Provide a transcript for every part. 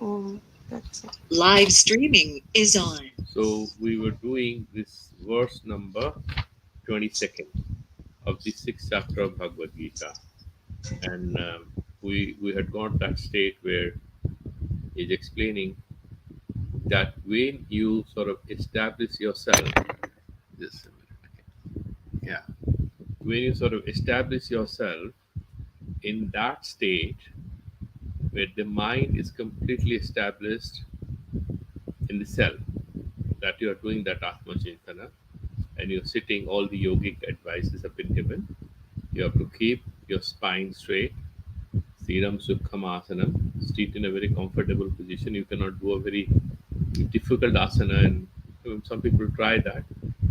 Oh, that's it. Live streaming is on. So we were doing this verse number 22nd of the sixth chapter of Bhagwat Gita, and we had gone to that state where he's explaining that when you sort of establish yourself, just a minute, okay. Yeah, when you sort of establish yourself in that state where the mind is completely established in the self, that you are doing that Atma Chintana, and you're sitting, all the yogic advices have been given. You have to keep your spine straight, Siram Sukham Asanam, sit in a very comfortable position. You cannot do a very difficult asana, and some people try that.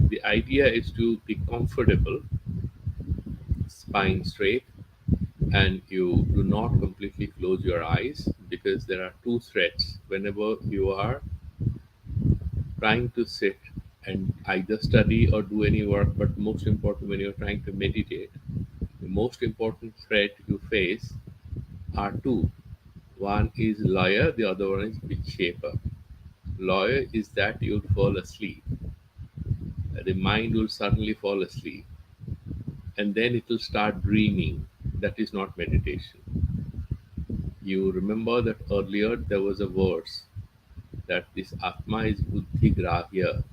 The idea is to be comfortable, spine straight, and you do not completely close your eyes, because there are two threats whenever you are trying to sit and either study or do any work. But most important, when you're trying to meditate, the most important threat you face are two. One is lawyer, the other one is vikshepa. Lawyer is that you'll fall asleep. The mind will suddenly fall asleep, and then it will start dreaming. That is not meditation. You remember that earlier there was a verse that this Atma is Buddhi Grahya.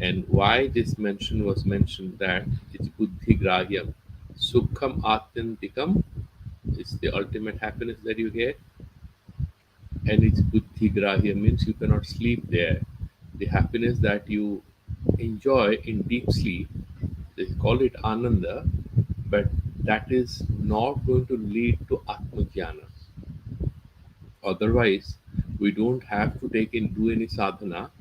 And why this mention was mentioned, that it's Buddhi Grahyam. Sukham Atyantikam is the ultimate happiness that you get, and it's Buddhi Grahya means you cannot sleep there. The happiness that you enjoy in deep sleep, they call it Ananda, but that is not going to lead to Atmajnana. Otherwise, we don't have to do any sadhana,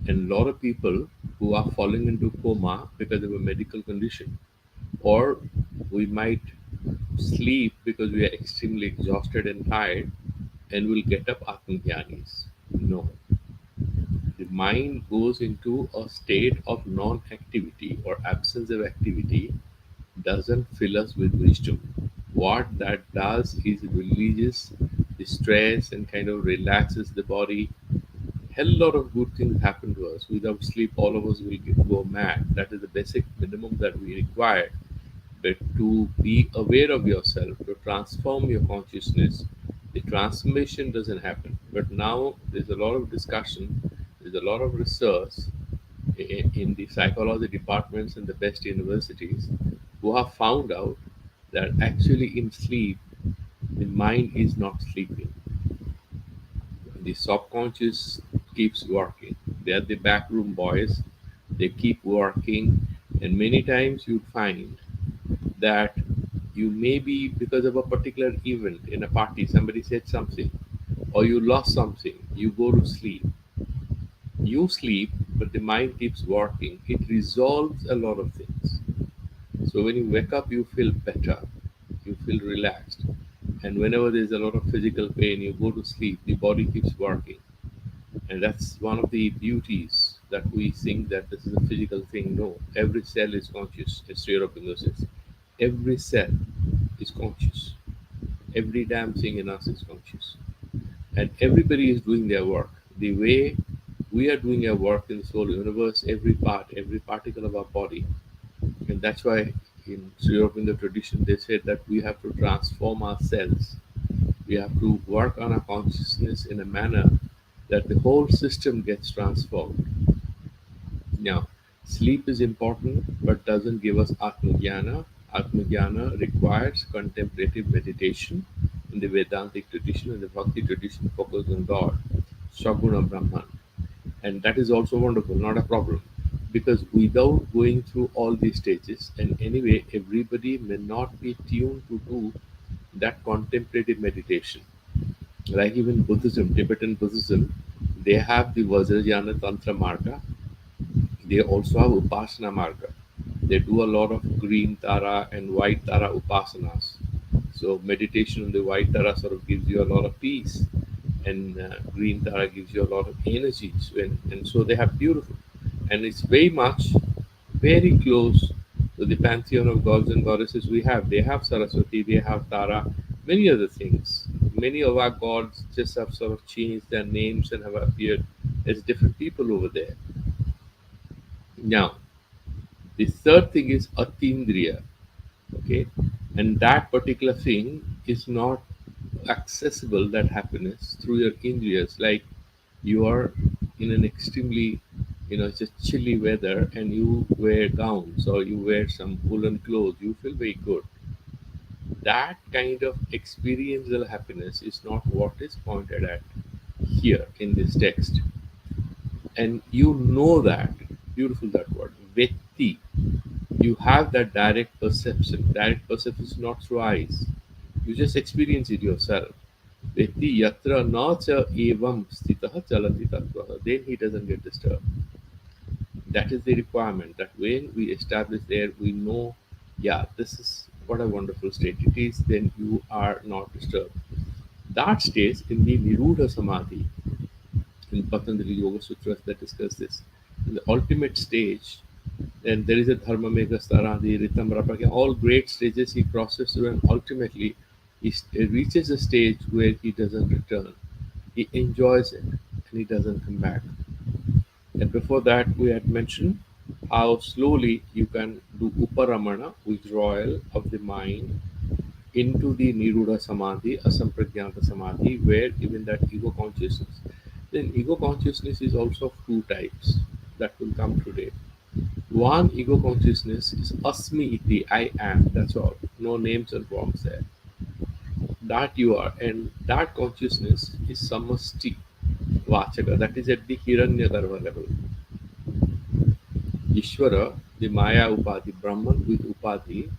and a lot of people who are falling into coma because of a medical condition, or we might sleep because we are extremely exhausted and tired, and will get up Atmajnanis. No, the mind goes into a state of non-activity or absence of activity, doesn't fill us with wisdom. What that does is it releases the stress and kind of relaxes the body. Hell lot of good things happen to us. Without sleep, all of us will go mad. That is the basic minimum that we require. But to be aware of yourself, to transform your consciousness, the transformation doesn't happen. But now there's a lot of discussion, there's a lot of research in the psychology departments in the best universities, who have found out that actually in sleep, the mind is not sleeping. The subconscious keeps working. They are the backroom boys, they keep working, and many times you'd find that you may be, because of a particular event in a party, somebody said something, or you lost something, you go to sleep. You sleep, but the mind keeps working. It resolves a lot of things. So when you wake up, you feel better, you feel relaxed. And whenever there's a lot of physical pain, you go to sleep, the body keeps working. And that's one of the beauties, that we think that this is a physical thing. No, every cell is conscious, as Sri Aurobindo says. Every cell is conscious. Every damn thing in us is conscious. And everybody is doing their work. The way we are doing our work in the soul universe, every part, every particle of our body. And that's why in Sri Aurobindo tradition, they said that we have to transform ourselves. We have to work on our consciousness in a manner that the whole system gets transformed. Now, sleep is important but doesn't give us Atmajnana. Atmajnana requires contemplative meditation. In the Vedantic tradition and the Bhakti tradition, focus on God, Saguna Brahman. And that is also wonderful, not a problem. Because without going through all these stages, and anyway, everybody may not be tuned to do that contemplative meditation. Like even Buddhism, Tibetan Buddhism, they have the Vajrayana Tantra Marga. They also have Upasana Marga. They do a lot of green Tara and white Tara Upasanas. So meditation on the white Tara sort of gives you a lot of peace, and green Tara gives you a lot of energy. And so they have beautiful. And it's very much, very close to the pantheon of gods and goddesses we have. They have Saraswati, they have Tara, many other things. many of our gods just have sort of changed their names and have appeared as different people over there. Now, the third thing is atindriya, okay, and that particular thing is not accessible, that happiness, through your indriyas. Like you are in an extremely, just chilly weather and you wear gowns or you wear some woolen clothes, you feel very good. That kind of experiential happiness is not what is pointed at here in this text. And you know that, beautiful that word, vetti. You have that direct perception. Direct perception is not through eyes. You just experience it yourself. Vetti yatra na cha evam stitah chalati tattvaha. Then he doesn't get disturbed. That is the requirement, that when we establish there, we know, yeah, this is what a wonderful state it is, then you are not disturbed. That stays in the Niruddha Samadhi, in Patanjali Yoga Sutras that discuss this. In the ultimate stage, and there is a Dharma Mega Staradi, Ritam Rapaka, all great stages he crosses through, and ultimately he reaches a stage where he doesn't return. He enjoys it and he doesn't come back. And before that, we had mentioned how slowly you can do Uparamana, withdrawal of the mind, into the Niruddha Samadhi, Asampragyanta Samadhi, where even that ego consciousness. Then ego consciousness is also of two types that will come today. One ego consciousness is Asmi Iti, I am, that's all. No names and forms there. That you are, and that consciousness is Samasti Vachaka, that is at the Hiranyagarbha level. Ishvara, the Maya Upadhi, Brahman with Upadhi,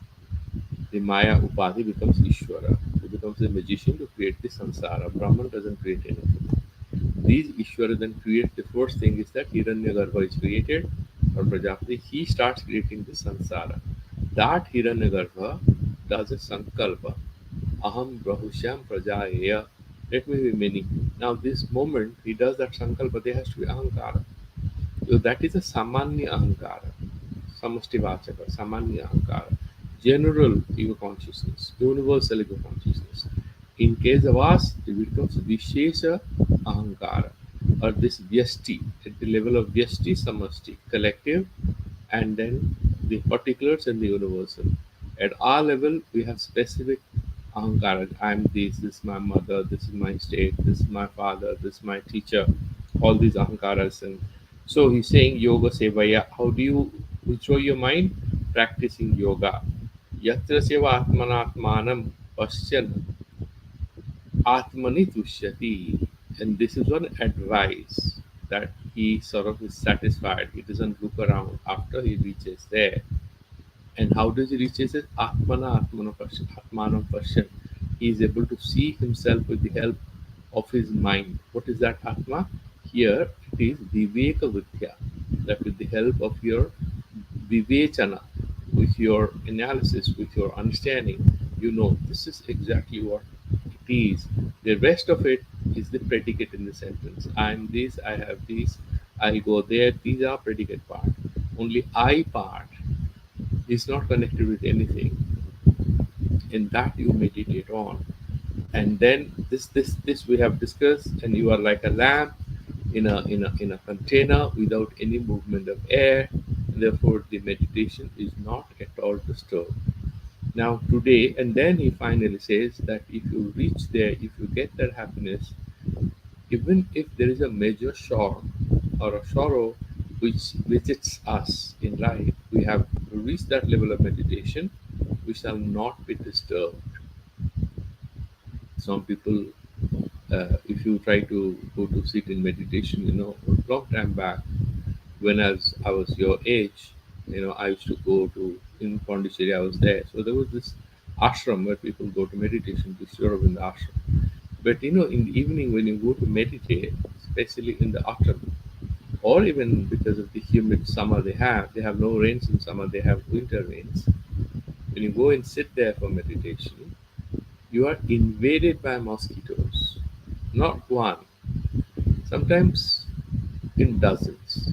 the Maya Upadhi becomes Ishvara. He becomes a magician to create the samsara. Brahman doesn't create anything. These Ishvara then create, the first thing is that Hiranyagarbha is created, or Prajapati, he starts creating the samsara. That Hiranyagarbha does a sankalpa. Aham Brahusham Prajaya. Let me be many. Now, this moment he does that sankalpa, there has to be ahankara. So that is a samanya ahankara, samastivachaka, samanya ahankara, general ego consciousness, universal ego consciousness. In case of us, it becomes vishesha ahankara, or this vyasti, at the level of vyasti, samasti, collective, and then the particulars and the universal. At our level, we have specific ahankara. I am this is my mother, this is my state, this is my father, this is my teacher, all these ahankaras. And so he's saying yoga sevaya. How do you withdraw your mind? Practicing yoga. Yatra seva atmanatmanam paschan atmani tushyati. And this is one advice, that he sort of is satisfied. He doesn't look around after he reaches there. And how does he reach it? Atmanam Pashan. He is able to see himself with the help of his mind. What is that Atma? Here it is Viveka Vidya. That with the help of your Vivechana, with your analysis, with your understanding, you know this is exactly what it is. The rest of it is the predicate in the sentence. I am this, I have this, I'll go there. These are predicate part. Only I part is not connected with anything, and that you meditate on. And then this we have discussed, and you are like a lamp in a container without any movement of air, and therefore the meditation is not at all disturbed. Now today, and then he finally says that if you reach there, if you get that happiness, even if there is a major shock or a sorrow which visits us in life, we have reached that level of meditation, we shall not be disturbed. Some people, if you try to go to sit in meditation, a long time back, when I was your age, I used to go to, in Pondicherry, I was there. So there was this ashram where people go to meditation, this Aurobindo ashram. But in the evening when you go to meditate, especially in the autumn, or even because of the humid summer they have no rains in summer, they have winter rains. When you go and sit there for meditation, you are invaded by mosquitoes. Not one, sometimes in dozens.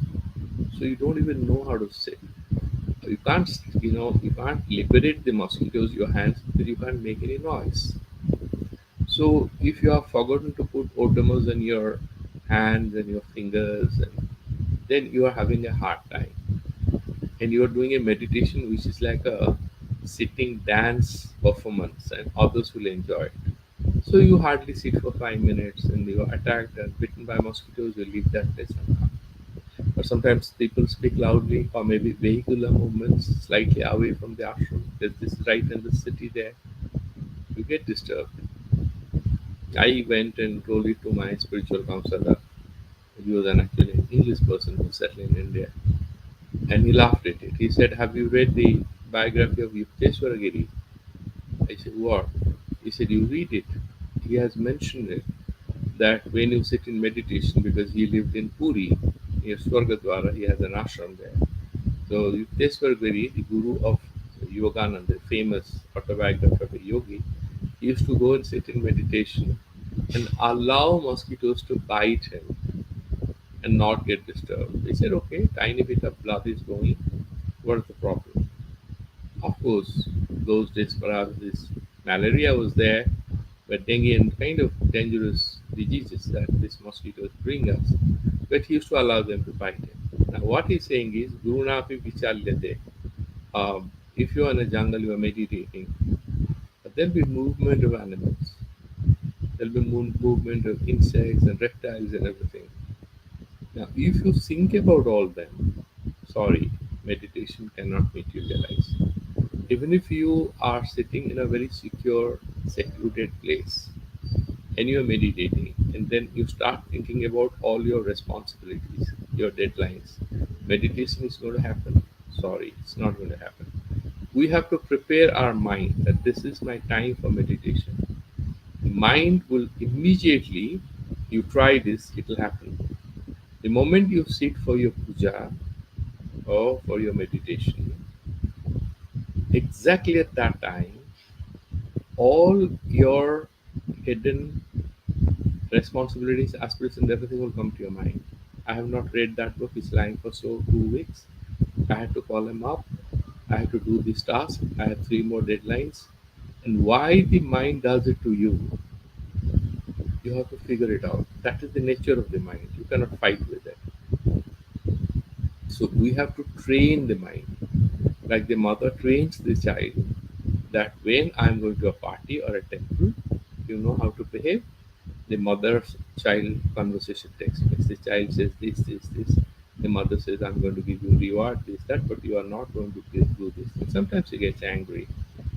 So you don't even know how to sit. You can't liberate the mosquitoes, your hands, because you can't make any noise. So if you have forgotten to put odomos in your hands and your fingers, and then you are having a hard time. And you are doing a meditation which is like a sitting dance performance, and others will enjoy it. So you hardly sit for 5 minutes, and you are attacked and bitten by mosquitoes. You leave that place and come. Or sometimes people speak loudly, or maybe vehicular movements slightly away from the ashram. There's this right in the city there. You get disturbed. I went and told it to my spiritual counselor. He was an actually English person who settled in India, and he laughed at it. He said, "Have you read the biography of Yukteswara Giri?" I said, "What?" He said, "You read it. He has mentioned it that when you sit in meditation, because he lived in Puri, near Swargadwara, he has an ashram there. So Yukteswar Giri, the guru of Yogananda, the famous autobiography of a yogi, he used to go and sit in meditation and allow mosquitoes to bite him and not get disturbed. They said, okay, tiny bit of blood is going. What's the problem? Of course, those days perhaps this malaria was there, but dengue and kind of dangerous diseases that these mosquitoes bring us. But he used to allow them to bite him. Now, what he's saying is, Gurunapi Vichalyate. If you're in a jungle, you are meditating, but there'll be movement of animals, there'll be movement of insects and reptiles and everything. Now, if you think about all them, sorry, meditation cannot materialize. Even if you are sitting in a very secure, secluded place and you're meditating, and then you start thinking about all your responsibilities, your deadlines, meditation is going to happen. Sorry, it's not going to happen. We have to prepare our mind that this is my time for meditation. The mind will immediately, you try this, it will happen. The moment you sit for your puja or for your meditation, exactly at that time, all your hidden responsibilities, aspirations, everything will come to your mind. I have not read that book, it's lying for so 2 weeks. I had to call him up. I have to do this task. I have 3 more deadlines. And why the mind does it to you, you have to figure it out. That is the nature of the mind. You cannot fight with it. So we have to train the mind. Like the mother trains the child that when I'm going to a party or a temple, you know how to behave. The mother's child conversation takes place. The child says this. The mother says, I'm going to give you reward, this, that, but you are not going to do this. And sometimes he gets angry.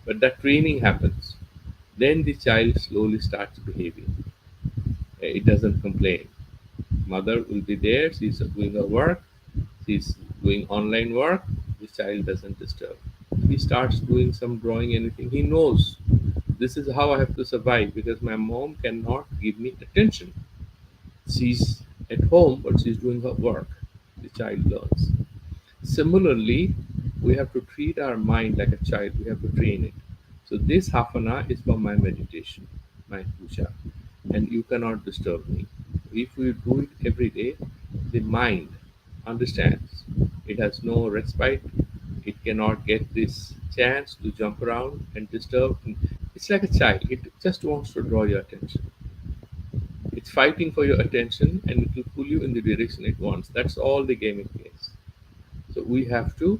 But that training happens. Then the child slowly starts behaving. It doesn't complain. Mother will be there, she's doing her work, she's doing online work, the child doesn't disturb. He starts doing some drawing, anything, he knows this is how I have to survive because my mom cannot give me attention. She's at home, but she's doing her work. The child learns. Similarly, we have to treat our mind like a child. We have to train it. So this half an hour is for my meditation, my puja, and you cannot disturb me. If we do it every day, the mind understands. It has no respite. It cannot get this chance to jump around and disturb. It's like a child. It just wants to draw your attention. It's fighting for your attention and it will pull you in the direction it wants. That's all the game it plays. So we have to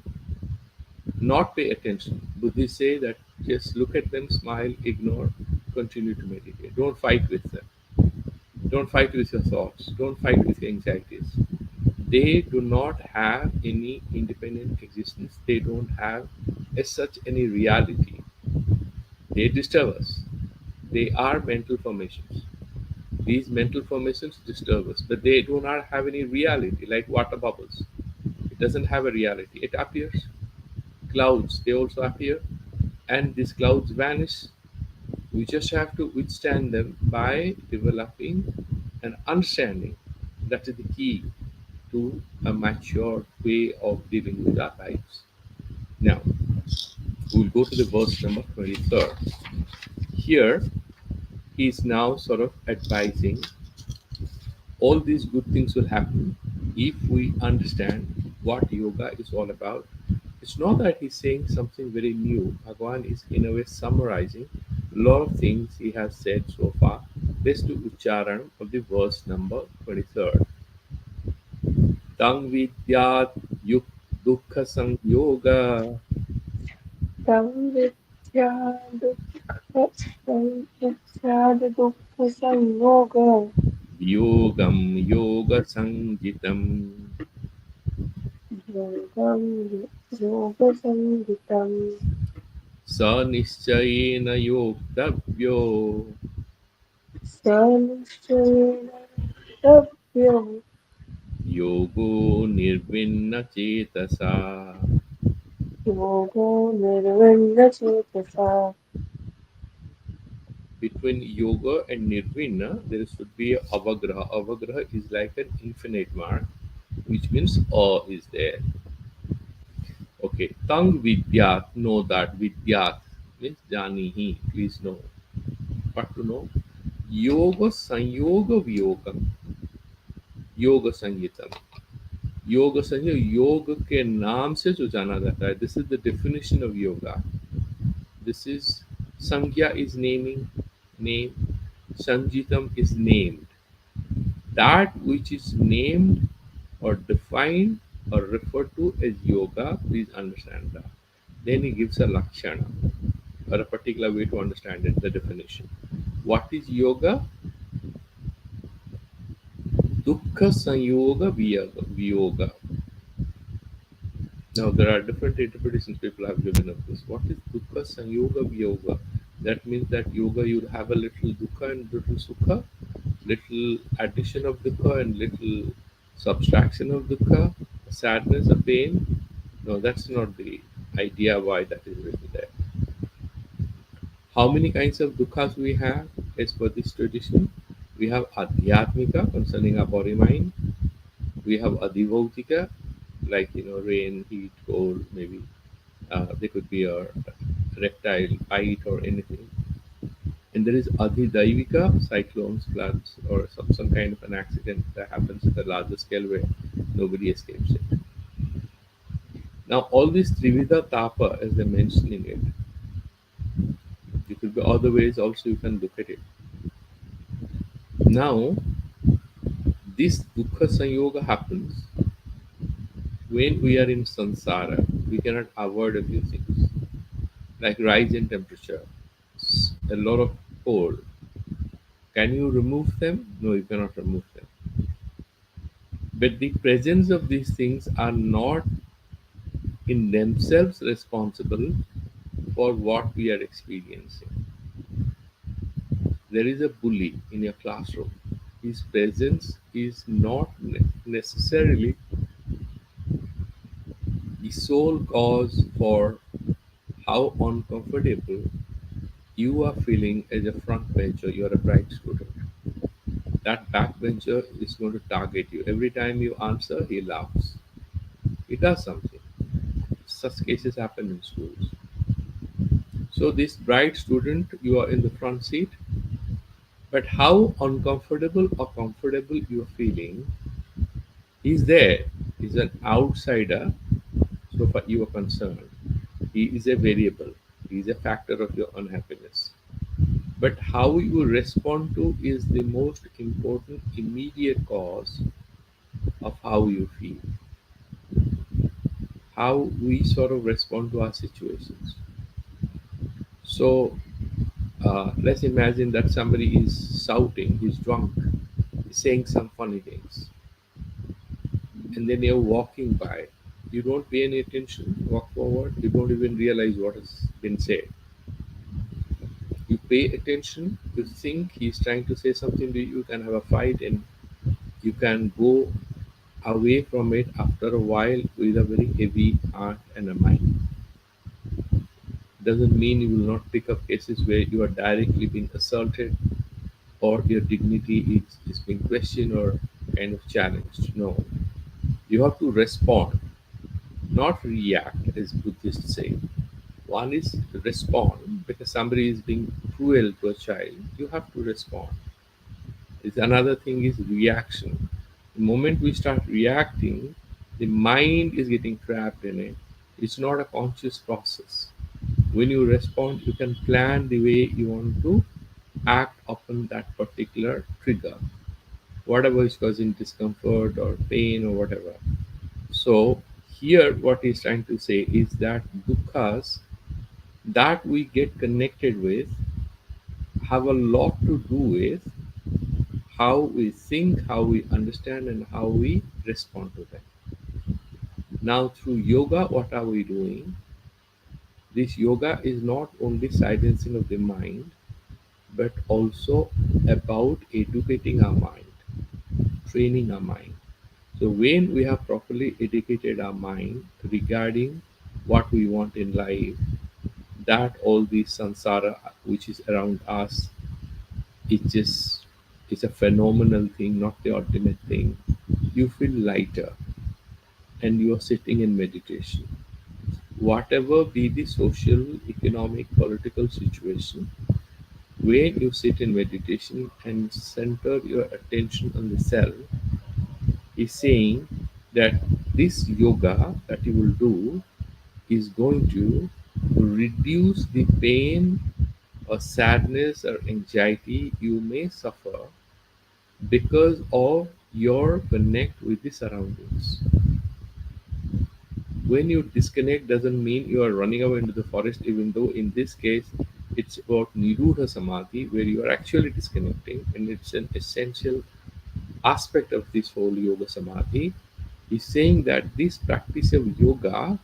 not pay attention. Buddhists say that just look at them, smile, ignore, continue to meditate. Don't fight with them. Don't fight with your thoughts. Don't fight with your anxieties. They do not have any independent existence. They don't have as such any reality. They disturb us. They are mental formations. These mental formations disturb us, but they do not have any reality like water bubbles. It doesn't have a reality. It appears. Clouds, they also appear, and these clouds vanish. We just have to withstand them by developing an understanding. That is the key to a mature way of dealing with our lives. Now, we'll go to the verse number 23rd. Here, he is now sort of advising all these good things will happen if we understand what yoga is all about. It's not that he's saying something very new. Bhagwan is, in a way, summarizing lot of things he has said so far. Let's do Ucharan of the verse number 23rd. Tang vidyat yuk dukha samyoga Tam vidya dukha vidyad dukha samyoga yogam yoga sangitam yogam yoga sangitam sa nischayena yoktavyo sanishchayena tavyam yogo nirvinna chetasa. yoga nirvana chetasa. Between yoga and nirvana there should be a avagraha. Avagraha is like an infinite mark, which means awe is there. Okay, tang vidyat, know that. Vidyat means janihi, please know. What to know? Yoga sanyoga vyogam, yoga sangitam. योग संयोग, योग के नाम से जो जाना जाता है. This is the definition of yoga. This is Sankhya is naming, name. Sanjitam is named. That which is named or defined or referred to as yoga, please understand that. Then he gives a lakshana or a particular way to understand it, the definition. What is yoga? Dukkha sanyoga viyoga. Now there are different interpretations people have given of this. What is dukkha sanyoga viyoga? That means that yoga you have a little dukkha and little sukha, little addition of dukkha and little subtraction of dukkha, sadness or pain. No, that's not the idea why that is written there. How many kinds of dukkhas we have as per this tradition? We have adhyatmika concerning our body mind. We have adhivautika, like rain, heat, cold, maybe there could be a reptile bite or anything. And there is adhidaivika, cyclones, floods, or some kind of an accident that happens at a larger scale where nobody escapes it. Now, all these Trivida Tapa, as they're mentioning it, it could be other ways also you can look at it. Now, this Dukkha Sanyoga happens when we are in samsara. We cannot avoid a few things, like rise in temperature, a lot of cold. Can you remove them? No, you cannot remove them. But the presence of these things are not in themselves responsible for what we are experiencing. There is a bully in your classroom. His presence is not necessarily the sole cause for how uncomfortable you are feeling as a front bencher. You are a bright student. That backbencher is going to target you. Every time you answer, he laughs. He does something. Such cases happen in schools. So this bright student, you are in the front seat, but how uncomfortable or comfortable you are feeling, he's there. He's an outsider, so far you are concerned. He is a variable. He is a factor of your unhappiness. But how you respond to is the most important immediate cause of how you feel, how we sort of respond to our situations. So let's imagine that somebody is shouting, he's drunk, he's saying some funny things, and then you're walking by. You don't pay any attention, walk forward, you don't even realize what has been said. You pay attention, you think he's trying to say something to you, you can have a fight, and you can go away from it after a while with a very heavy heart and a mind. Doesn't mean you will not pick up cases where you are directly being assaulted or your dignity is being questioned or kind of challenged. No. You have to respond, not react, as Buddhists say. One is respond because somebody is being cruel to a child. You have to respond. Is another thing is reaction. The moment we start reacting, the mind is getting trapped in it. It's not a conscious process. When you respond, you can plan the way you want to act upon that particular trigger, whatever is causing discomfort or pain or whatever. So, here what he's trying to say is that dukkhas that we get connected with have a lot to do with how we think, how we understand, and how we respond to them. Now, through yoga, what are we doing? This yoga is not only silencing of the mind, but also about educating our mind, training our mind. So, when we have properly educated our mind regarding what we want in life, that all the samsara which is around us, it just is a phenomenal thing, not the ultimate thing. You feel lighter and you are sitting in meditation. Whatever be the social, economic, political situation, when you sit in meditation and center your attention on the self, is saying that this yoga that you will do is going to reduce the pain or sadness or anxiety you may suffer because of your connect with the surroundings. When you disconnect doesn't mean you are running away into the forest, even though in this case it's about Nirudha Samadhi, where you are actually disconnecting, and it's an essential aspect of this whole Yoga Samadhi. Is saying that this practice of yoga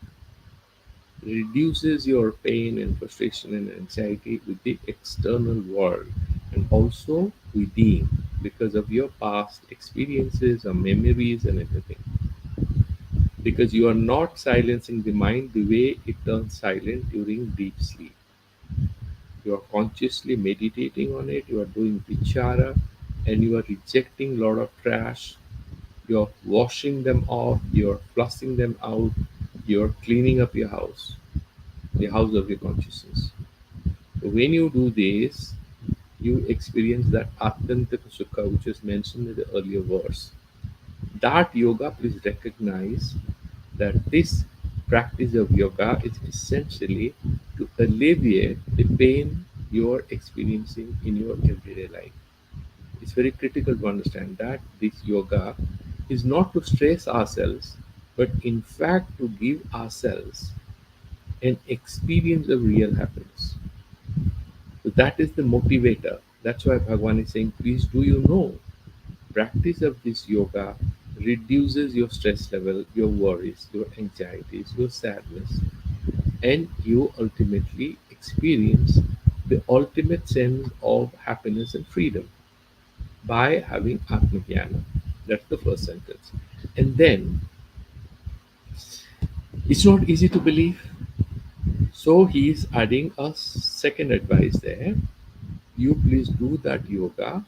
reduces your pain and frustration and anxiety with the external world and also within because of your past experiences or memories and everything. Because you are not silencing the mind the way it turns silent during deep sleep. You are consciously meditating on it, you are doing vichara, and you are rejecting a lot of trash. You're washing them off, you're flushing them out, you're cleaning up your house, the house of your consciousness. So when you do this, you experience that Atmantaka Sukha, which is mentioned in the earlier verse. That yoga, please recognize that this practice of yoga is essentially to alleviate the pain you are experiencing in your everyday life. It's very critical to understand that this yoga is not to stress ourselves, but in fact to give ourselves an experience of real happiness. So that is the motivator. That's why Bhagwan is saying, please do you know, practice of this yoga reduces your stress level, your worries, your anxieties, your sadness, and you ultimately experience the ultimate sense of happiness and freedom by having Atmajnana. That's the first sentence. And then it's not easy to believe. So he is adding a second advice there. You please do that yoga.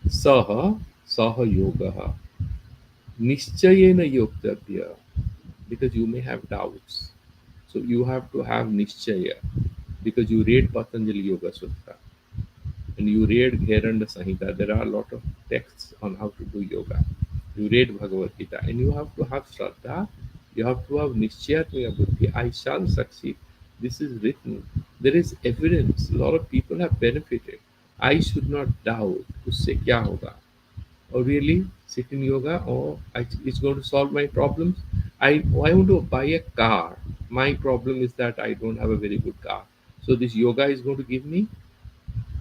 Saha, saha yoga. Nischayena yoktavya. Because you may have doubts. So you have to have nischaya. Because you read Patanjali Yoga Sutra and you read Gheranda Samhita, there are a lot of texts on how to do yoga. You read Bhagavad Gita and you have to have Shraddha, you have to have Nishchayatmaya Buddhi, I shall succeed. This is written. There is evidence. A lot of people have benefited. I should not doubt. Usse kya hoga? Or really sit in yoga or it's going to solve my problems. I want to buy a car. My problem is that I don't have a very good car. So this yoga is going to give me,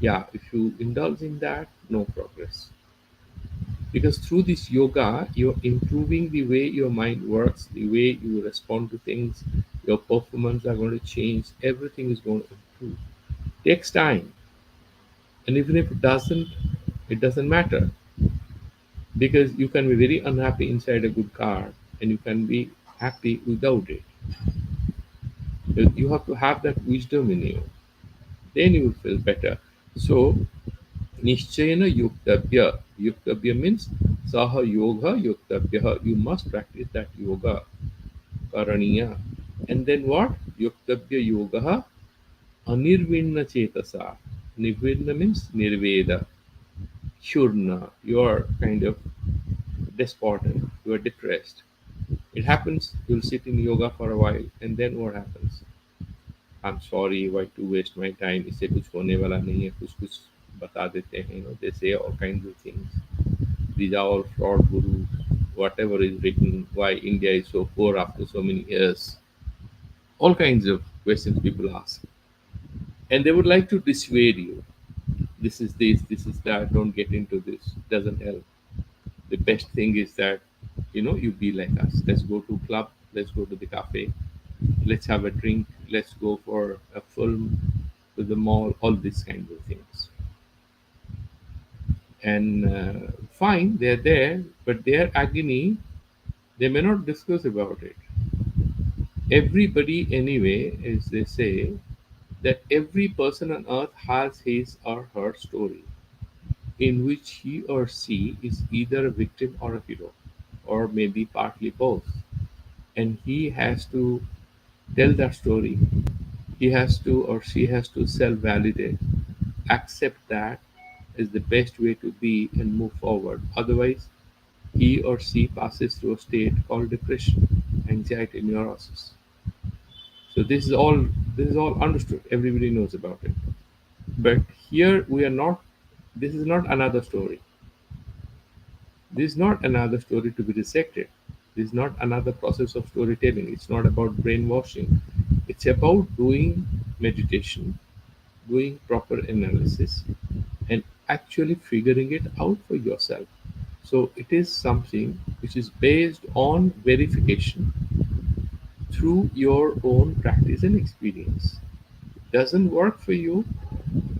yeah, if you indulge in that, no progress. Because through this yoga, you're improving the way your mind works, the way you respond to things, your performance are going to change, everything is going to improve. Takes time. And even if it doesn't matter. Because you can be very unhappy inside a good car and you can be happy without it. You have to have that wisdom in you. Then you will feel better. So Nishchayana yuktavya. Yuktavya means saha yoga yuktavya. You must practice that yoga. Karaniya. And then what? Yuktavya yoga anirvinna chetasa. Nirvinna means nirveda. Shurna. You are kind of despondent. You are depressed. It happens, you'll sit in yoga for a while, and then what happens? I'm sorry, why to waste my time? इससे कुछ होने वाला नहीं है, कुछ कुछ बता देते हैं. They say all kinds of things. These are all fraud gurus. Whatever is written, why India is so poor after so many years. All kinds of questions people ask, and they would like to dissuade you. This is this is that. Don't get into this. Doesn't help. The best thing is that you be like us. Let's go to club. Let's go to the cafe. Let's have a drink. Let's go for a film to the mall. All these kinds of things. And fine, they're there, but their agony, they may not discuss about it. Everybody, anyway, as they say, that every person on earth has his or her story, in which he or she is either a victim or a hero, or maybe partly both. And he has to tell that story. He has to or she has to self validate, accept that is the best way to be and move forward. Otherwise, he or she passes through a state called depression, anxiety, neurosis. So this is all understood. Everybody knows about it. But here we are not. This is not another story. This is not another story to be dissected. This is not another process of storytelling. It's not about brainwashing. It's about doing meditation, doing proper analysis, and actually figuring it out for yourself. So it is something which is based on verification through your own practice and experience. Doesn't work for you,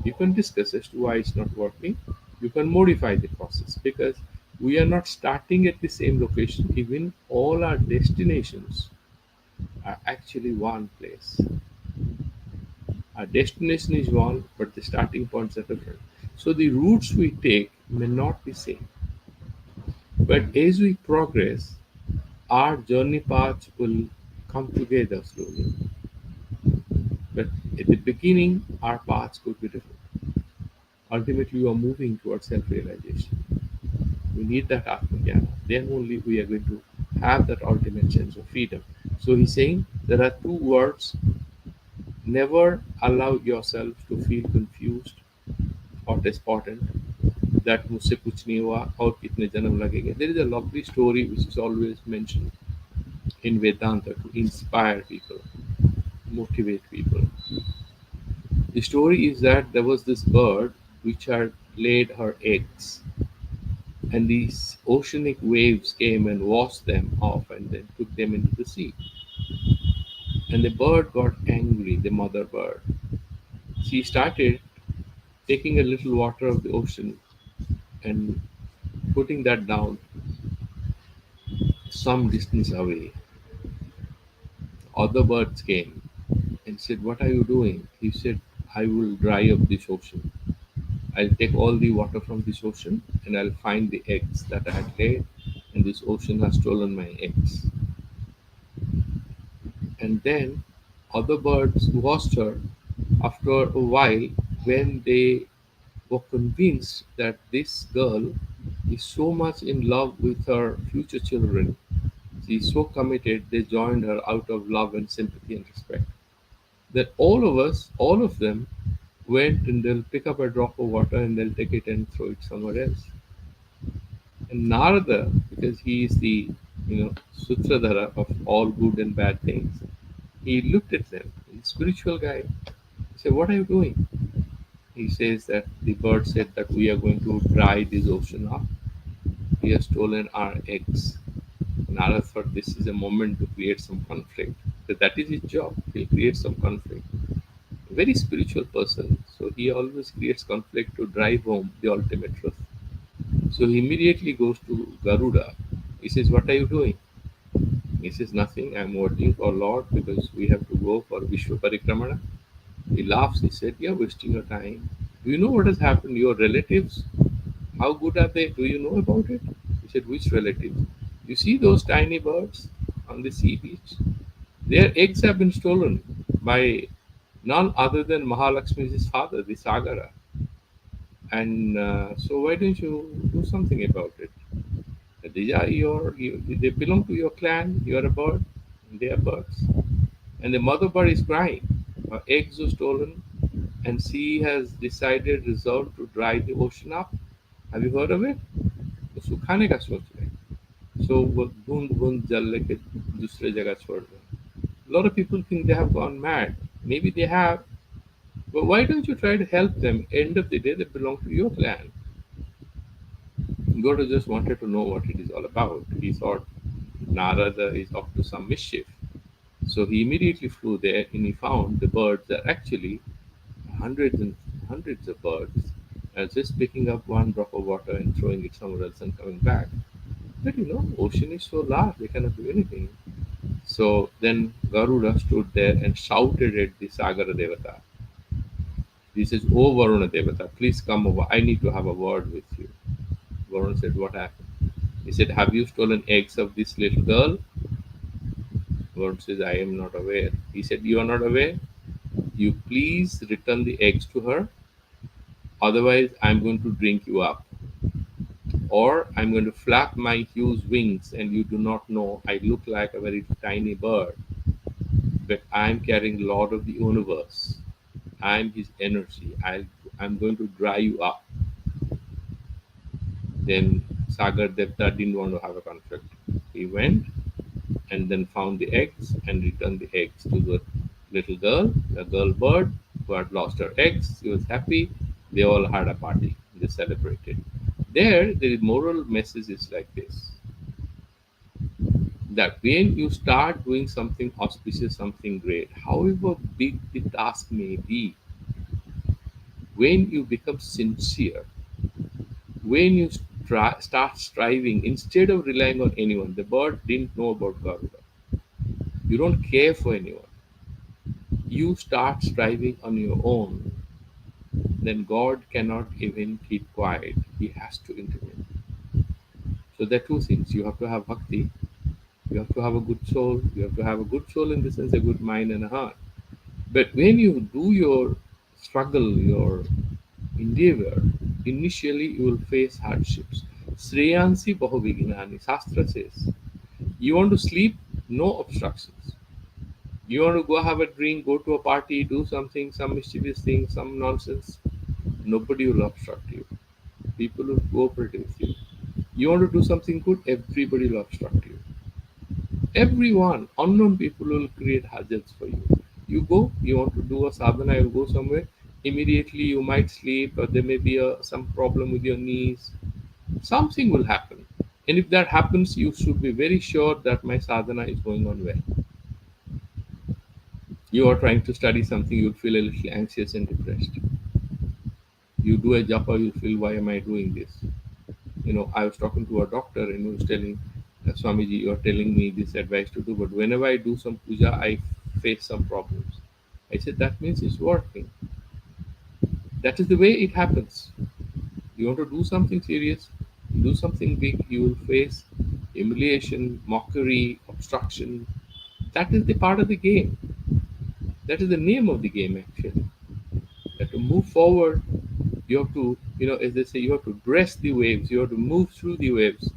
you can discuss as to why it's not working. You can modify the process because we are not starting at the same location. Even all our destinations are actually one place. Our destination is one, but the starting points are different. So the routes we take may not be same. But as we progress, our journey paths will come together slowly. But at the beginning, our paths could be different. Ultimately, you are moving towards self realization. We need that Atmajnana. Then only we are going to have that ultimate sense of freedom. So he's saying there are two words: never allow yourself to feel confused or despondent that मुझसे कुछ नहीं हुआ और कितने जन्म लगेंगे. There is a lovely story which is always mentioned in Vedanta to inspire people, motivate people. The story is that there was this bird which had laid her eggs, and these oceanic waves came and washed them off and then took them into the sea. And the bird got angry, the mother bird. She started taking a little water of the ocean and putting that down some distance away. Other birds came and said, "What are you doing?" He said, "I will dry up this ocean. I'll take all the water from this ocean and I'll find the eggs that I had laid, and this ocean has stolen my eggs." And then other birds watched her. After a while, when they were convinced that this girl is so much in love with her future children, she is so committed, they joined her out of love and sympathy and respect. Then all of us, all of them, went and they'll pick up a drop of water and they'll take it and throw it somewhere else. And Narada, because he is the Sutradhara of all good and bad things, he looked at them. He's a spiritual guy. He said, "What are you doing?" He says that the bird said that we are going to dry this ocean up. He has stolen our eggs. Narada thought this is a moment to create some conflict. So that is his job. He'll create some conflict. A very spiritual person. So he always creates conflict to drive home the ultimate truth. So he immediately goes to Garuda. He says, "What are you doing?" He says, "Nothing. I'm working for Lord because we have to go for Vishwa Parikramana." He laughs. He said, "You're wasting your time. Do you know what has happened? Your relatives, how good are they? Do you know about it?" He said, "Which relatives?" "You see those tiny birds on the sea beach? Their eggs have been stolen by none other than Mahalakshmi's father, the Sagara. And so why don't you do something about it? These are they belong to your clan. You are a bird. They are birds." And the mother bird is crying. Her eggs were stolen, and she has decided, resolved to dry the ocean up. Have you heard of it? उसको खाने का सोच रहे हैं. So वो बूंद बूंद जल लेके दूसरे जगह छोड़ रहे हैं. A lot of people think they have gone mad. Maybe they have, but why don't you try to help them? End of the day, they belong to your clan. God just wanted to know what it is all about. He thought Narada is up to some mischief. So he immediately flew there and he found the birds are actually hundreds and hundreds of birds just picking up one drop of water and throwing it somewhere else and coming back. But ocean is so large, they cannot do anything. So then Garuda stood there and shouted at the Sagara Devata. He says, "Oh Varuna Devata, please come over. I need to have a word with you." Varuna said, "What happened?" He said, "Have you stolen eggs of this little girl?" Varuna says, "I am not aware." He said, "You are not aware? You please return the eggs to her, otherwise I'm going to drink you up. Or I'm going to flap my huge wings and you do not know I look like a very tiny bird, but I'm carrying Lord of the universe. I'm his energy. I'm going to dry you up." Then Sagar Devta didn't want to have a conflict. He went and then found the eggs and returned the eggs to the little girl, the girl bird who had lost her eggs. She was happy. They all had a party. They celebrated. There, the moral message is like this, that when you start doing something auspicious, something great, however big the task may be, when you become sincere, when you start striving, instead of relying on anyone, the bird didn't know about Garuda. You don't care for anyone. You start striving on your own, then God cannot even keep quiet. He has to intervene. So there are two things. You have to have bhakti. You have to have a good soul. You have to have a good soul in the sense a good mind and a heart. But when you do your struggle, your endeavor, initially you will face hardships. Sreyansi bahuvignani, Shastra says. You want to sleep? No obstructions. You want to go have a drink, go to a party, do something, some mischievous thing, some nonsense? Nobody will obstruct you. People will cooperate with you. You want to do something good? Everybody will obstruct you. Everyone, unknown people will create hazards for you. You go, you want to do a sadhana, you go somewhere, immediately you might sleep, or there may be some problem with your knees. Something will happen. And if that happens, you should be very sure that my sadhana is going on well. You are trying to study something, you'll feel a little anxious and depressed. You do a japa, you feel, why am I doing this? I was talking to a doctor and he was telling, Swamiji, you are telling me this advice to do, but whenever I do some puja, I face some problems. I said, that means it's working. That is the way it happens. You want to do something serious, do something big, you will face humiliation, mockery, obstruction. That is the part of the game. That is the name of the game, actually. That to move forward, you have to, as they say, you have to breast the waves, you have to move through the waves,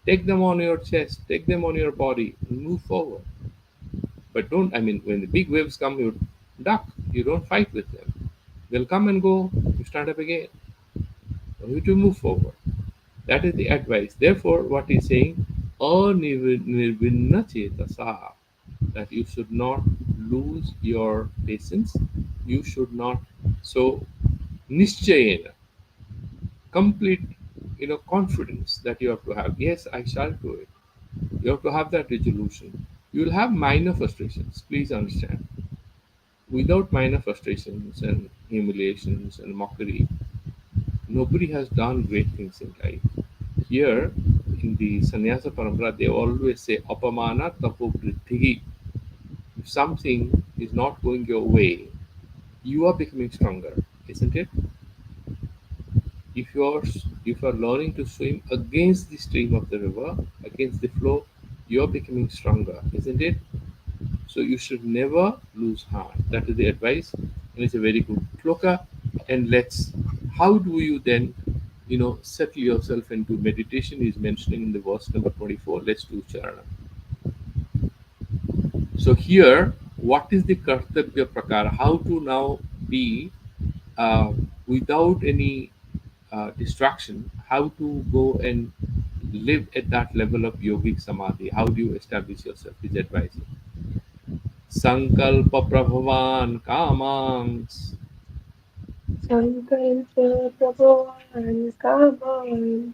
take them on your chest, take them on your body, and move forward. But don't, when the big waves come, you duck, you don't fight with them. They'll come and go, you stand up again. You need to move forward. That is the advice. Therefore, what he's saying, nirvinna chetasa, that you should not lose your patience, you should not, so nischayena, complete confidence that you have to have. Yes, I shall do it. You have to have that resolution. You will have minor frustrations, please understand. Without minor frustrations and humiliations and mockery, nobody has done great things in life. Here in the sannyasa parampara, they always say apamana tapo vriddhi. If something is not going your way, you are becoming stronger, isn't it? If you are learning to swim against the stream of the river, against the flow, you are becoming stronger, isn't it? So you should never lose heart. That is the advice, and it's a very good shloka. And how do you then, settle yourself into meditation? Is mentioning in the verse number 24. Let's do charana. So here, what is the kartavya prakara? How to now be uh, without any distraction? How to go and live at that level of yogic samadhi? How do you establish yourself? Is advising. Sankalpa prabhavan kamangs Sankalpa Prabhavan Kaman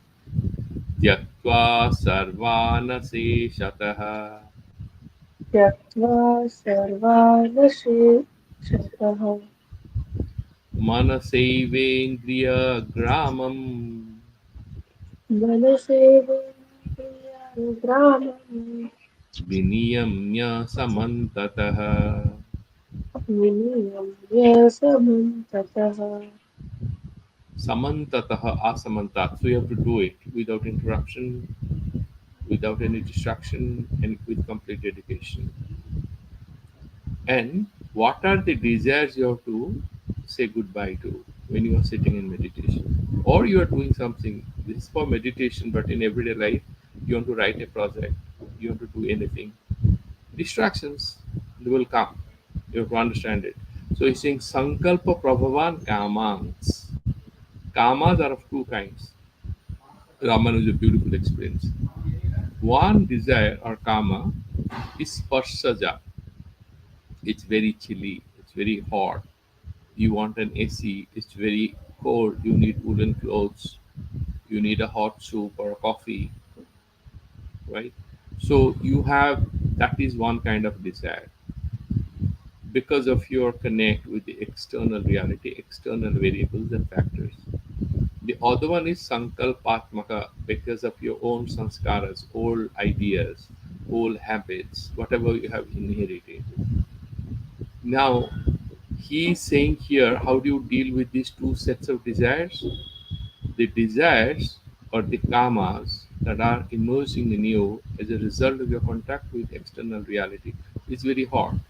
त्यक्त्वा सर्वानशेषतः त्यक्त्वा सर्वानशेषतः मनसैवेन्द्रियग्रामम् मनसेन्द्रियग्रामं विनियम्य समन्ततः विनियम्य समन्ततः Samantatah asamantat. So you have to do it without interruption, without any distraction, and with complete dedication. And what are the desires you have to say goodbye to when you are sitting in meditation? Or you are doing something, this is for meditation, but in everyday life, you want to write a project, you want to do anything. Distractions will come. You have to understand it. So he's saying Sankalpa Prabhavan Kamangs. Kamas are of two kinds. Raman is a beautiful experience. One desire or kama is sparsaja. It's very chilly, it's very hot. You want an AC, it's very cold, you need woolen clothes, you need a hot soup or a coffee, right? So you have that is one kind of desire because of your connect with the external reality, external variables and factors. The other one is sankalpatmaka because of your own sanskaras, old ideas, old habits, whatever you have inherited. Now, he is saying here, how do you deal with these two sets of desires? The desires or the kamas that are emerging in you as a result of your contact with external reality is very hard.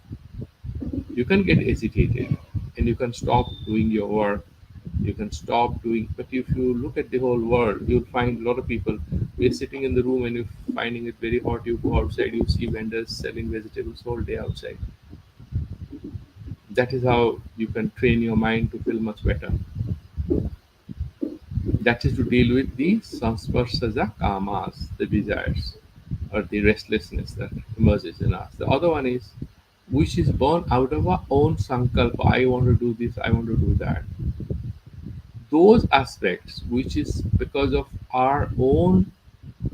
You can get agitated and you can stop doing your work. You can stop doing, but if you look at the whole world, you'll find a lot of people. We're sitting in the room and you're finding it very hot. You go outside, you see vendors selling vegetables whole day outside. That is how you can train your mind to feel much better. That is to deal with the sansparsaja kamas, the desires or the restlessness that emerges in us. The other one is which is born out of our own sankalpa. I want to do this, I want to do that. Those aspects, which is because of our own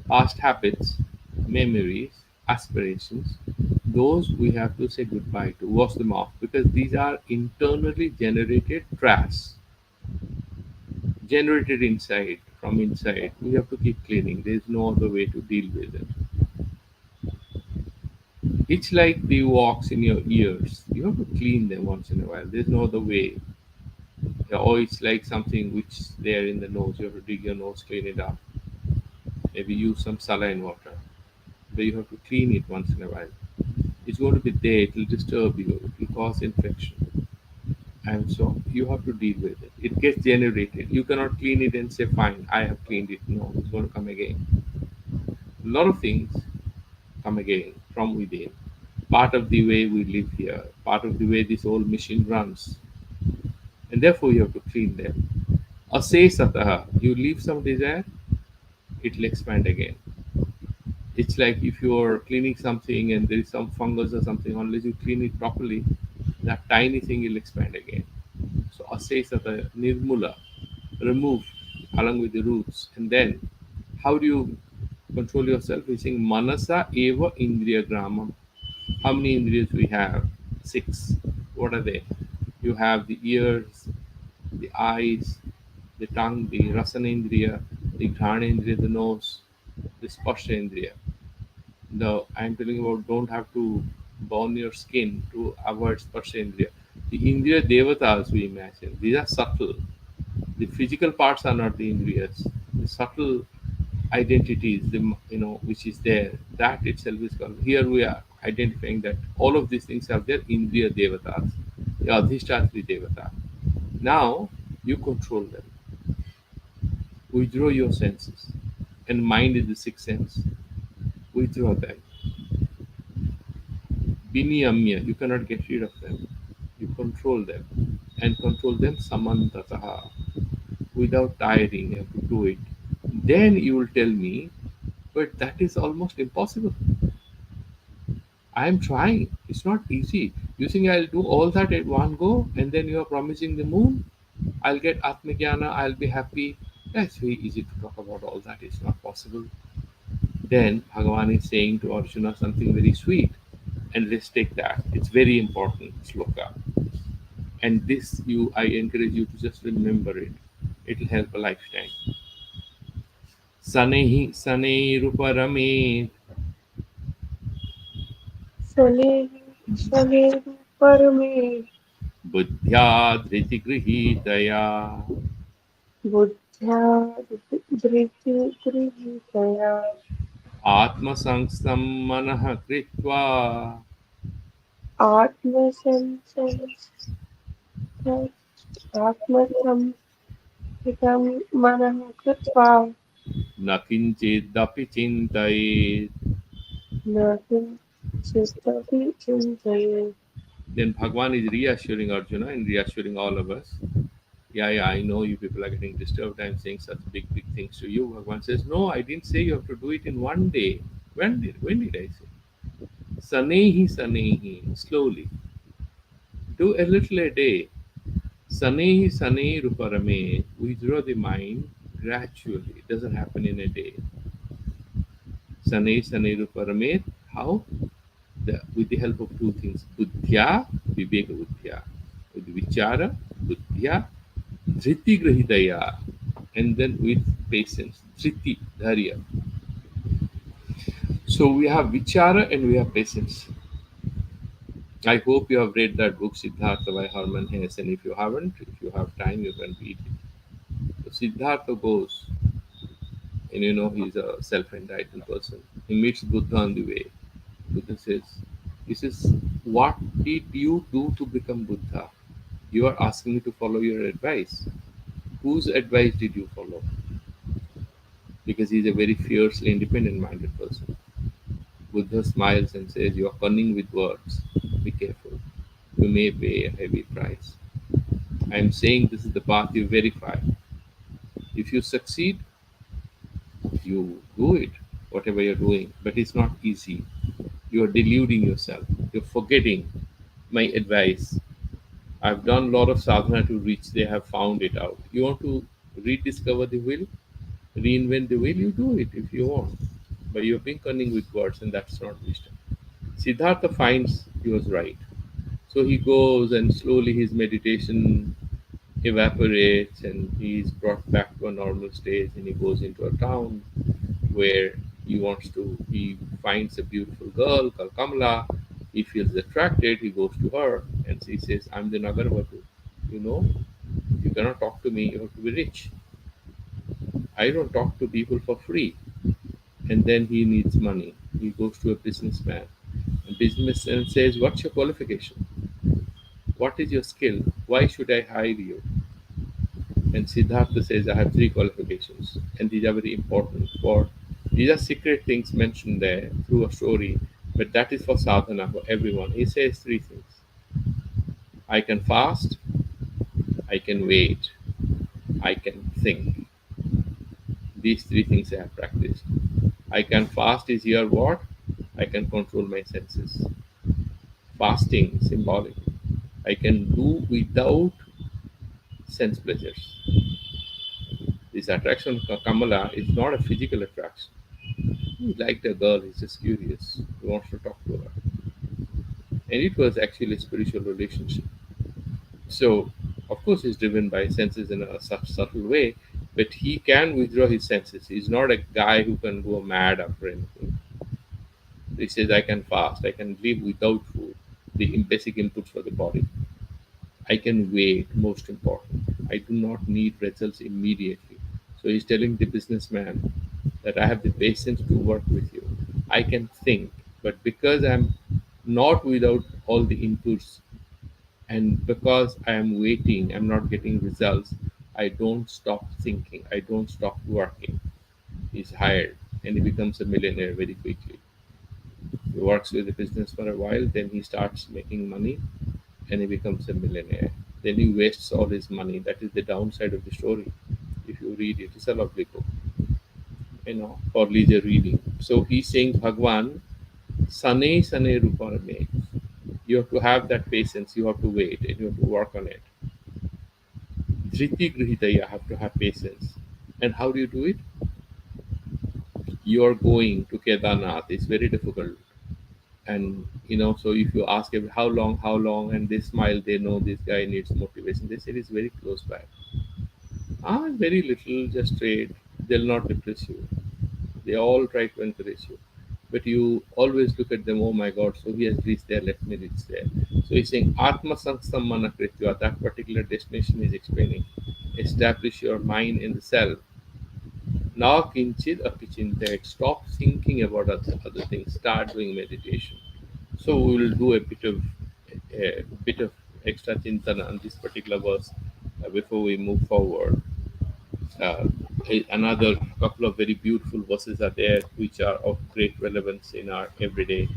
past habits, memories, aspirations, those we have to say goodbye to, wash them off, because these are internally generated trash, generated inside, from inside. We have to keep cleaning. There is no other way to deal with it. It's like the walks in your ears. You have to clean them once in a while. There's no other way. Or it's like something which is there in the nose. You have to dig your nose, clean it up. Maybe use some saline water. But you have to clean it once in a while. It's going to be there. It will disturb you. It will cause infection. And so you have to deal with it. It gets generated. You cannot clean it and say, fine, I have cleaned it. No, it's going to come again. A lot of things come again from within. Part of the way we live here, part of the way this whole machine runs. And therefore you have to clean them. Asesataha, you leave some desire, it will expand again. It's like if you're cleaning something and there is some fungus or something, unless you clean it properly, that tiny thing will expand again. So asesata nirmula, remove along with the roots. And then how do you control yourself? We're saying manasa eva indriya gramam. How many indriyas we have? Six. What are they? You have the ears, the eyes, the tongue, the rasanendriya, the ghanendriya, the nose, the sparshendriya. No, I'm telling you about don't have to burn your skin to avoid sparshendriya. The indriya devatas we imagine, these are subtle. The physical parts are not the indriyas. The subtle identities, which is there, that itself is called. Here we are identifying that all of these things have their indriya devatas, the adhishthatri devata. Now you control them, withdraw your senses, and mind is the sixth sense. Withdraw them. Viniyamya, you cannot get rid of them. You control them and control them samantataha without tiring. You have to do it. Then you will tell me, but that is almost impossible. I am trying. It's not easy. You think I'll do all that at one go and then you are promising the moon? I'll get Atmagyana, I'll be happy. That's very easy to talk about all that. It's not possible. Then Bhagavan is saying to Arjuna something very sweet. And let's take that. It's very important sloka. And this I encourage you to just remember it. It'll help a lifetime. Sanehi Saneiruparame शनैः शनैः परमे Buddhya Dhritigrihitaya बुद्ध्या धृतिगृहीतया Atmasangstam Manah Kritva आत्मसंस्थं आत्मसंस्थितं मनः कृत्वा Nakinchidapi Chintayet. न किञ्चिदपि चिन्तयेत्. Then Bhagwan is reassuring Arjuna and reassuring all of us. Yeah, yeah, I know you people are getting disturbed. I'm saying such big, big things to you. Bhagwan says, no, I didn't say you have to do it in one day. When did I say? Sanehi, Sanehi, slowly. Do a little a day. Sanehi, Sanehi, Ruparame. Withdraw the mind gradually. It doesn't happen in a day. Sanehi, Sanehi, Ruparame. How? With the help of two things. Buddhya, Viveka Buddhya. With Vichara, Buddhya, Dhriti Grahitaya. And then with patience. Dhriti, Dharya. So we have Vichara and we have patience. I hope you have read that book Siddhartha by Hermann Hesse, and if you haven't, if you have time, you can read it. So Siddhartha goes, and he's a self-entitled person. He meets Buddha on the way. Buddha says, "He says, what did you do to become Buddha? You are asking me to follow your advice. Whose advice did you follow?" Because he's a very fiercely independent-minded person. Buddha smiles and says, "You are cunning with words. Be careful. You may pay a heavy price. I am saying this is the path you verify. If you succeed, you do it, whatever you're doing, but it's not easy. You're deluding yourself. You're forgetting my advice. I've done a lot of sadhana to reach there, have found it out. You want to rediscover the will, reinvent the will, you do it if you want. But you're being cunning with words, and that's not wisdom." Siddhartha finds he was right. So he goes and slowly his meditation evaporates and he's brought back to a normal stage and he goes into a town where he finds a beautiful girl called Kamala. He feels attracted, he goes to her and she says, "I'm the Nagarvatu. You know, you cannot talk to me, you have to be rich. I don't talk to people for free." And then he needs money. He goes to a businessman. And businessman says, "What's your qualification? What is your skill? Why should I hire you?" And Siddhartha says, "I have three qualifications, and these are very important for these are secret things mentioned there through a story, but that is for sadhana for everyone." He says three things: I can fast, I can wait, I can think. These three things I have practiced. I can fast is here what? I can control my senses. Fasting, symbolic. I can do without sense pleasures. This attraction of Kamala is not a physical attraction. He liked a girl, he's just curious. He wants to talk to her. And it was actually a spiritual relationship. So, of course, he's driven by senses in a such subtle way, but he can withdraw his senses. He's not a guy who can go mad after anything. He says, I can fast, I can live without food, the basic inputs for the body. I can wait, most important. I do not need results immediately. So he's telling the businessman that I have the patience to work with you. I can think, but because I'm not without all the inputs and because I am waiting, I'm not getting results, I don't stop thinking, I don't stop working. He's hired and he becomes a millionaire very quickly. He works with the business for a while, then he starts making money and he becomes a millionaire. Then he wastes all his money. That is the downside of the story. If you read it, it's a lovely book, for leisure reading. So he's saying, Bhagwan, Sane Sane Ruparame. You have to have that patience, you have to wait, and you have to work on it. Dhriti Grihita, you have to have patience. And how do you do it? You are going to Kedarnath, it's very difficult. And so if you ask him how long, and they smile, they know this guy needs motivation. They say it's very close by. Very little, just trade. They'll not depress you. They all try to encourage you. But you always look at them, oh my God, so he has reached there, let me reach there. So he's saying, Atma Samana Kritya, that particular destination is explaining. Establish your mind in the self. Now kinchid apichintet. Stop thinking about other things. Start doing meditation. So we will do a bit of extra chintana on this particular verse before we move forward. Uh, Another couple of very beautiful verses are there which are of great relevance in our everyday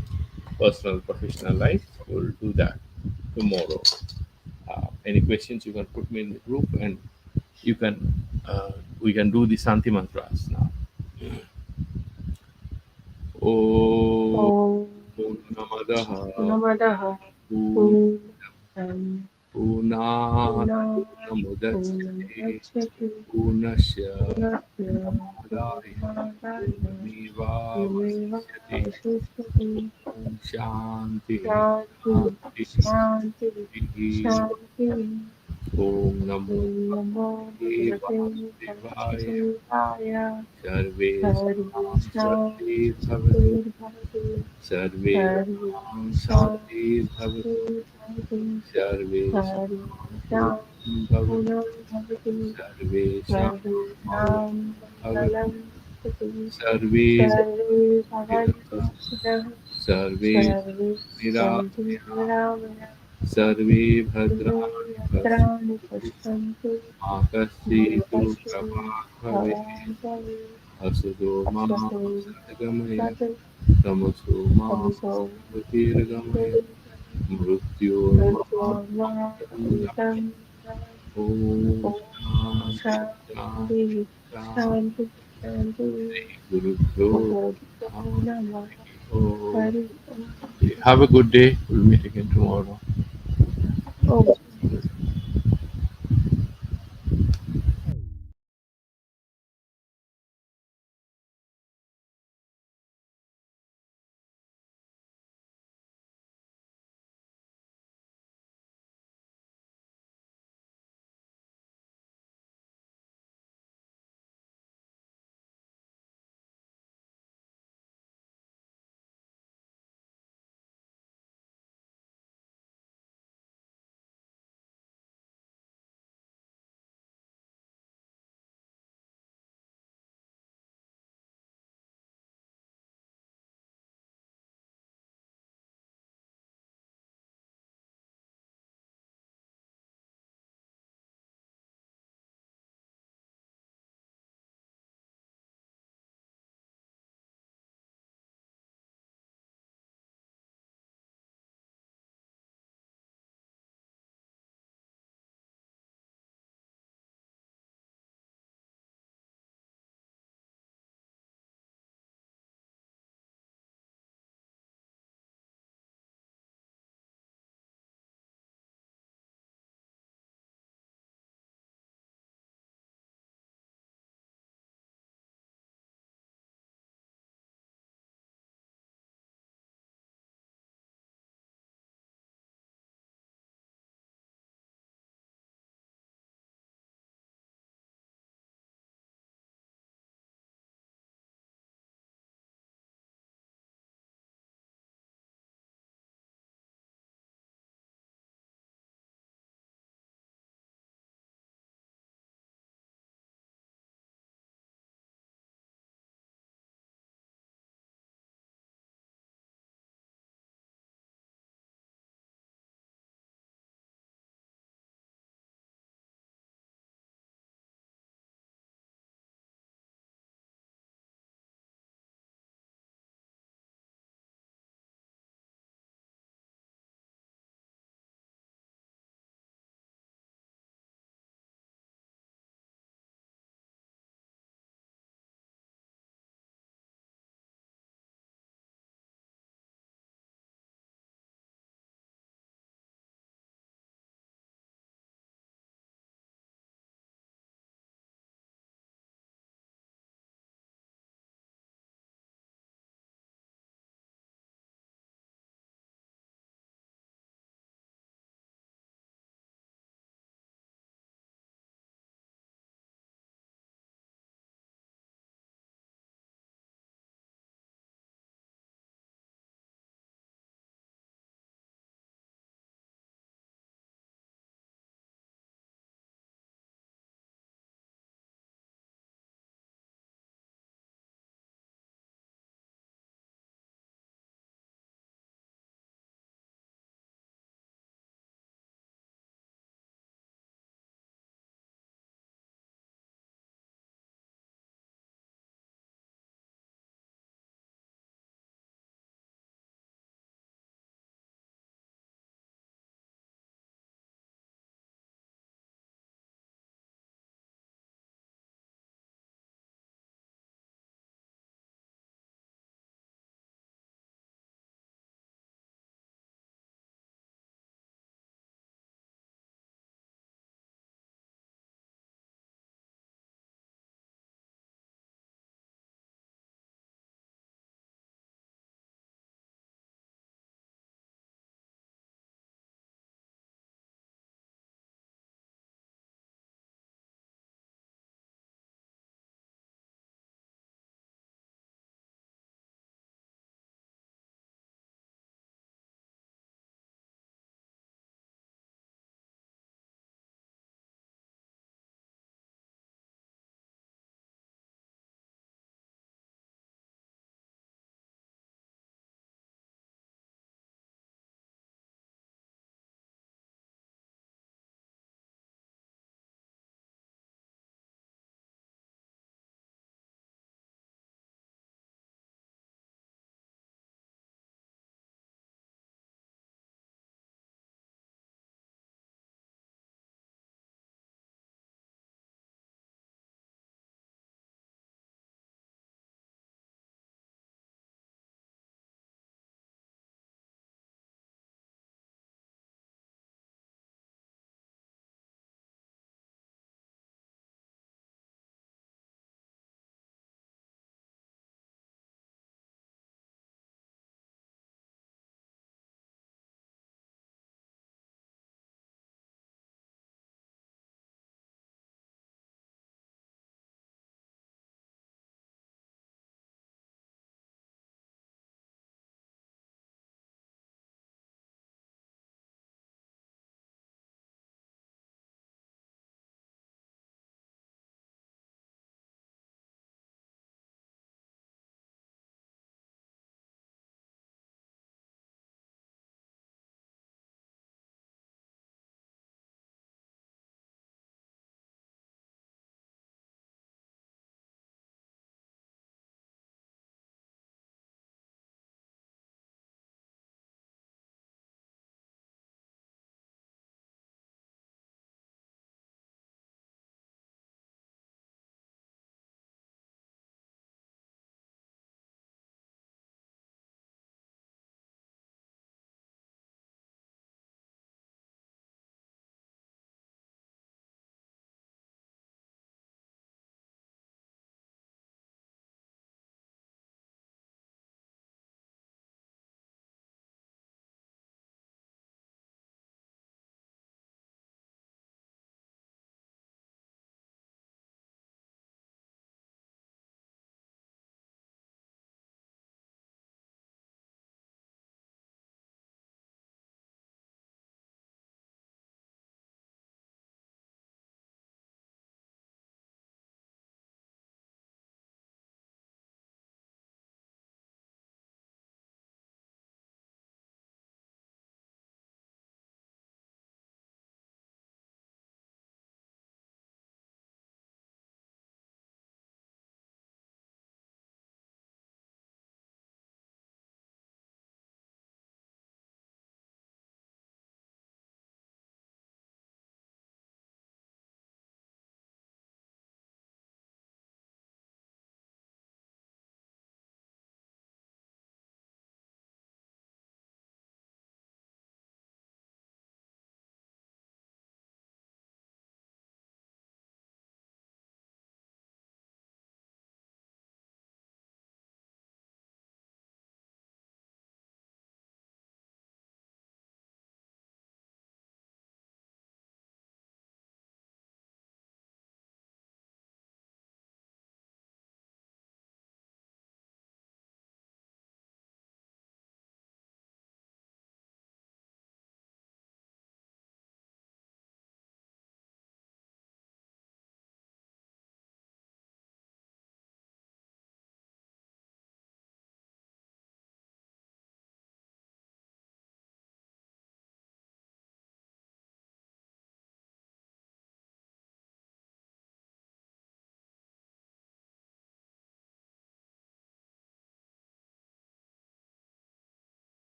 personal professional life. We'll do that tomorrow. Any questions you can put me in the group, and you can we can do the Santi mantras now. Oh Om Purnamadaha Namadaha Purnam Purnat Purnam Purnamudachyate Purnamudachyate Purnasya Purnasya Purnamadaya Purnamadaya Purnamevavashyate. Purnamevavashyate Om Shanti Shanti Shanti Shanti Shanti. Shanti Om Namo Om Namo Bhagavate Devaya Vasudevaya Sarve Sarve Shanti Shanti Bhavatu Shanti Bhavati Sarve Sarve Shanti Bhavatu Shanti Bhavati Sarve Sarve Shanti Bhavatu Shanti Bhavati Sarve Shanti Sarvesham Bhavatu Mangalam Bhavati Sarve Sarve Bhavantu Bhavatu Sukhinaः Sarve Sarve Santu Niravaya Niravaya Sarve Bhadrani Sarve Yatrani Pasyantu Pashyantu Ma Kaschitu Bhavashya Prabhat Bhavet Bhavantavi Asado Ma Asato Sadgamaya Satu Tamaso Ma Tamso Satirgamaya Mrityurma Mrityorma Amritam Om Om Shanti Shanti Shanti Shanti Shanti Shanti Guru Pyo Bhagavad Namah Om. Hari Om. Have a good day. We'll meet again tomorrow. Oh,